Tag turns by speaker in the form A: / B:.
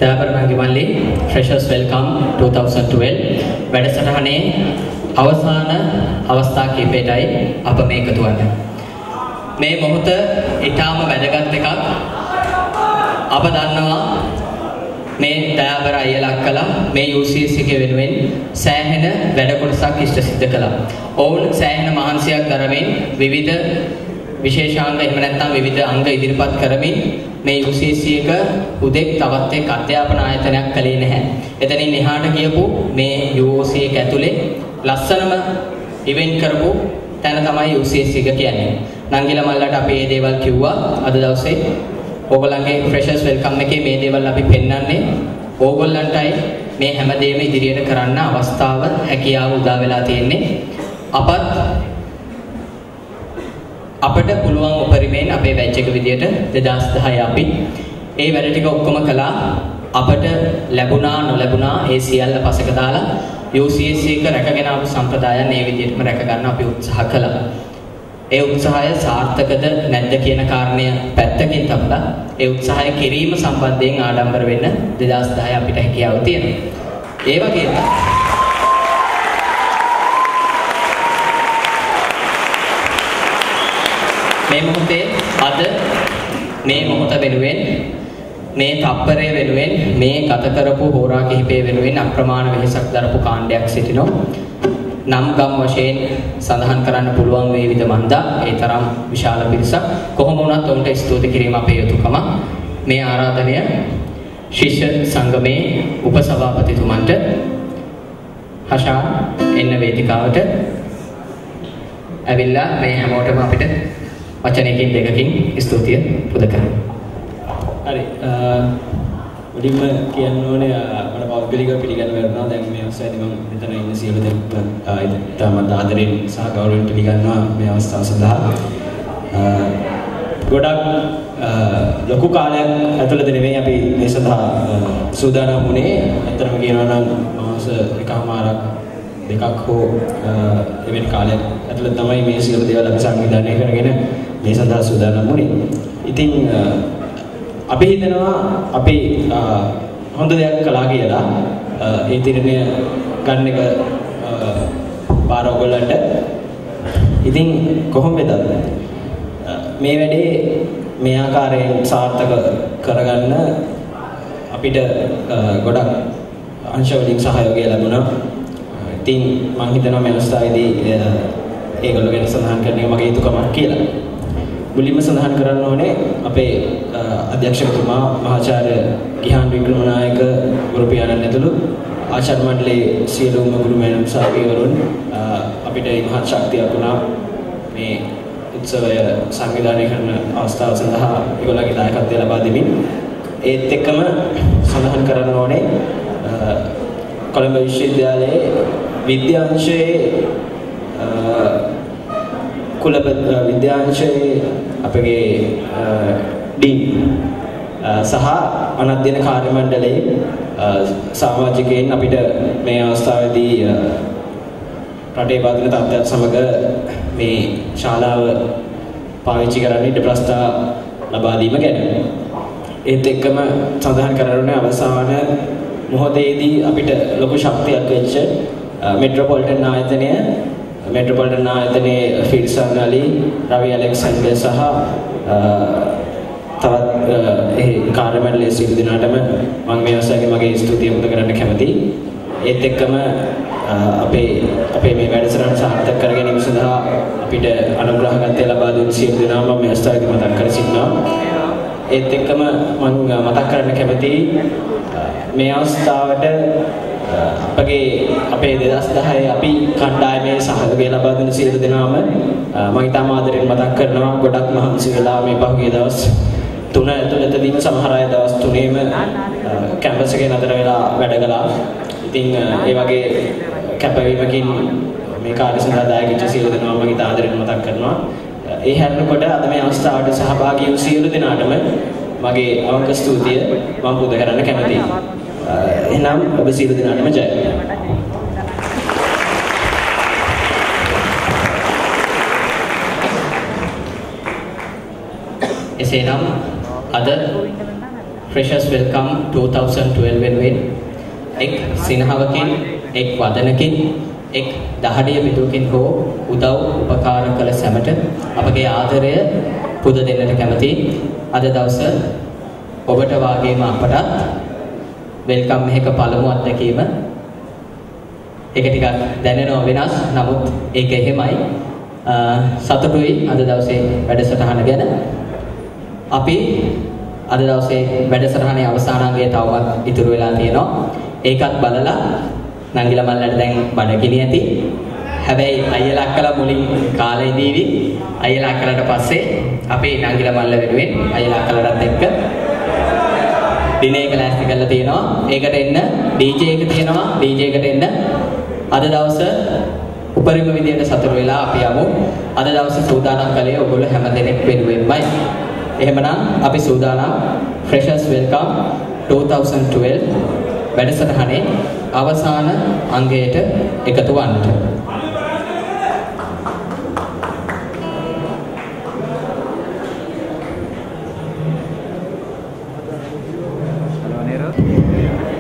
A: දයාබරණන්ගේ Freshers Welcome 2012 වැඩසටහනේ අවසාන අවස්ථා කිහිපයටයි අප මේ එකතු වන්නේ. මේ මොහොත ඊටාම වැදගත් එකක්. අප දන්නවා මේ දයාබර අයියලා කළා මේ UCS එකේ වෙනුවෙන් සෑහෙන වැඩ කොටසක් ඉෂ්ට සිද්ධ කළා. ඔවුන් සෑහෙන මහන්සියක් දරමින් විවිධ විශේෂාංග එහෙම නැත්නම් විවිධ අංග ඉදිරිපත් කරමින් මේ UCC එක උදෙක් තවත් එක් අධ්‍යාපන ආයතනයක් කළේ නැහැ. එතනින් එහාට ගියපු මේ UOC එක ඇතුලේ ලස්සනම ඉවෙන්ට් කරපු තැන තමයි UCC එක කියන්නේ. නංගිලා මල්ලට අපි මේ දේවල් කිව්වා. අද දවසේ ඕගොල්ලන්ගේ Freshers Welcome එකේ මේ දේවල් අපි පෙන්වන්නේ ඕගොල්ලන්ටයි මේ හැමදේම ඉදිරියට කරන්න අවස්ථාව හැකියාව උදා වෙලා තියෙන්නේ. අපිට පුළුවන් උපරිමයෙන් අපේ බැච් එක විදියට 2010 අපි ඒ වැඩ ටික ඔක්කොම කළා. අපිට ලැබුණා නොලැබුණා ඒ සියල්ල පසක දාලා UCS එක රැකගෙන ආපු සම්ප්‍රදායන් මේ විදියටම රැක ගන්න අපි උත්සාහ කළා. ඒ උත්සාහය සාර්ථකද නැද්ද කියන කාරණය පැත්තකින් තබලා ඒ උත්සාහය කිරීම සම්බන්ධයෙන් ආඩම්බර වෙන්න 2010 අපිට හැකියාව තියෙනවා. ඒ වගේම මේ මොහොතේ අද මේ මොහොත වෙනුවෙන් මේ තප්පරය වෙනුවෙන් මේ ගත කරපු හෝරා කිහිපය වෙනුවෙන් අප්‍රමාණ වෙහෙසක් දරපු කාණ්ඩයක් සිටිනවා. නම් ගම් වශයෙන් සඳහන් කරන්න පුළුවන් වේවිද මන්දා ඒ තරම් විශාල පිරිසක්. කොහොම වුණත් ඔවුන්ට ස්තුති කිරීම අපේ යුතුකම. මේ ආරාධනය ශිෂ්‍ය සංගමේ උපසභාපතිතුමන්ට හෂා එන්න වේදිකාවට ඇවිල්ලා මේ හැමෝටම අපිට වචනයකින් දෙකකින් ස්තුතිය පුද කරමු.
B: හරි. මුලින්ම කියන්න ඕනේ මම පෞද්ගලිකව පිළිගන්න වෙනවා. දැන් මේ අවස්ථාවේදී මම මෙතන ඉන්න සියලු දෙනා තමත් ආදරෙන් සහ ගෞරවයෙන් පිළිගන්නවා මේ අවස්ථාව සඳහා. ගොඩක් ලොකු කාලයක් ඇතුළත නෙමෙයි අපි මේ සඳහා සූදානම් වුණේ. අතරම කියනවා නම් මාස එකමාරක් දෙකක් හෝ එවැනි කාලයක් ඇතුළත තමයි මේ සියලු දේවල් අපි සංවිධානය කරගෙන මේ සඳහා සූදානම් වුණේ. ඉතින් අපි හිතනවා අපි හොඳ දෙයක් කළා කියලා ඒ තීරණය ගන්න එක බාර ඔයගොල්ලන්ට. ඉතින් කොහොම වෙතත් මේ වැඩේ මේ ආකාරයෙන් සාර්ථක කරගන්න අපිට ගොඩක් අංශ වලින් සහයෝගය ලැබුණා. ඉතින් මම හිතනවා මේ අවස්ථාවේදී ඒගොල්ලෝ ගැන සඳහන් කරන එක මගේ යුතුකමක් කියලා. මුලින්ම සඳහන් කරන්න ඕනේ අපේ අධ්‍යක්ෂකතුමා මහාචාර්ය ගිහාන් වික්‍රමනායක ගුරු පියාණන් ඇතුළු ආචාර්ය මණ්ඩලයේ සියලුම ගුරුමෑණන් සහ පියවරුන් අපිට මහත් ශක්තියක් වුණා මේ උත්සවය සංවිධානය කරන අවස්ථාව සඳහා ඒගොල්ලන්ගේ දායකත්වය ලබා දෙමින්. ඒත් එක්කම සඳහන් කරන්න ඕනේ කොළඹ විශ්වවිද්‍යාලයේ විද්‍යාංශයේ විද්‍යාංශයේ අපගේ ඩීන් සහ අනධ්‍යයන කාර්ය මණ්ඩලයේ සමාජිකයන් අපිට මේ අවස්ථාවේදී රටේ පවතින තත්ත්වයත් සමග මේ ශාලාව පාවිච්චි කරන්න ඉඩ ප්‍රස්තාව ලබා දීම ගැන. ඒත් එක්කම සඳහන් කරන්නේ අවසාන මොහොතේදී අපිට ලොකු ශක්තියක් වෙච්ච මෙට්‍රොපොලිටන් ආයතනයේ ෆිල්සන් අලි, රවි ඇලෙක්සැන්ඩර් සහ තවත් ඒ කාර්ය මණ්ඩලයේ සියලු දෙනාටම මම මේ අවස්ථාවේ මගේ ස්තුතිය පුද කරන්න කැමතියි. ඒත් එක්කම අපේ මේ වැඩසටහන සාර්ථක කර ගැනීම සඳහා අපිට අනුග්‍රහකත්වය ලබා දුන් සියලු දෙනාම මම මේ අවස්ථාවේදී මතක් කර සිටිනවා. ඒත් එක්කම මම මතක් කරන්න කැමතියි මේ අවස්ථාවට අපේ 2010 අපි කණ්ඩායමේ සහයෝගය ලබා දුන්න සියලු දෙනාම මම ඉතාම ආදරෙන් මතක් කරනවා. ගොඩක් මහන්සි වෙලා මේ පහුගිය දවස් 3 ඇතුළතදීම සමහර අය දවස් 3ේම කැම්පස් එකේ නතර වෙලා වැඩ කළා. ඉතින් ඒ වගේ කැපවීමකින් මේ කාර්ය සඳහා දායක වෙච්ච සියලු දෙනාම මම ඉතා ආදරෙන් මතක් කරනවා. ඒ හැරෙනකොට අද මේ අවස්ථාවට සහභාගී වූ සියලු දෙනාටම මගේ අවංක ස්තුතිය මම පුද කරන්න කැමතියි. එහෙනම් ඔබ සියලු දෙනාටම ජය.
A: එසේනම් අද Freshers Welcome 2012 වෙනුවෙන් එක් සිනහවකින් එක් වදනකින් එක් දහඩිය පිටුවකින් හෝ උදව් උපකාර කළ සැමට අපගේ ආදරය පුද දෙන්නට කැමැති අද දවස ඔබට වාගේම අපටත් වෙල්කම් එකක පළමු අත්දැකීම ඒක ටිකක් දැනෙනව වෙනස් නමුත් ඒක එහෙමයි සතුටුයි අද දවසේ වැඩසටහන ගැන අපි අද දවසේ වැඩසටහනේ අවසාන අංගය තවමත් ඉතුරු වෙලා තියෙනවා ඒකත් බලලා නංගිලා මල්ලට දැන් බඩගිනි ඇති හැබැයි අයියලා අක්කලා මුලින් කාලේ දීවි අයියලා අක්කලාට පස්සේ අපි නංගිලා මල්ල වෙනුවෙන් අයියලා අක්කලාටත් එක්ක ඩිනර් එක ලෑස්ති කරලා තියෙනවා ඒකට එන්න DJ එක තියෙනවා DJ එකට එන්න අද දවස උපරිම විදියට සතුටු වෙලා අපි යමු අද දවසේ සූදානම් කළේ ඔයගොල්ලෝ හැම දෙනෙක් වෙනුවෙන්මයි එහෙමනම් අපි සූදානම් Freshers Welcome 2012 වැඩසටහනේ අවසාන අංගයට එකතු වන්නට
C: Hello, Nero.